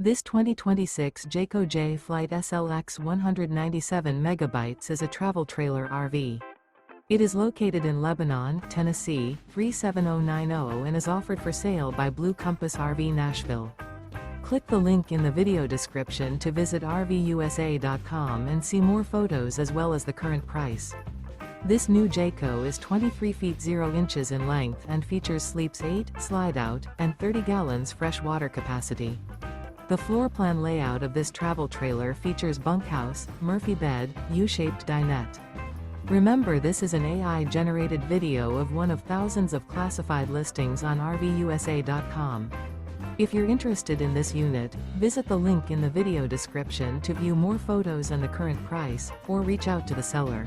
This 2026 Jayco Jay Flight SLX 197 megabytes is a travel trailer RV. It is located in Lebanon, Tennessee, 37090 and is offered for sale by Blue Compass RV Nashville. Click the link in the video description to visit RVUSA.com and see more photos as well as the current price. This new Jayco is 23 feet 0 inches in length and features sleeps 8, slide-out, and 30 gallons fresh water capacity. The floor plan layout of this travel trailer features bunkhouse, Murphy bed, U-shaped dinette. Remember, this is an AI-generated video of one of thousands of classified listings on RVUSA.com. If you're interested in this unit, visit the link in the video description to view more photos and the current price, or reach out to the seller.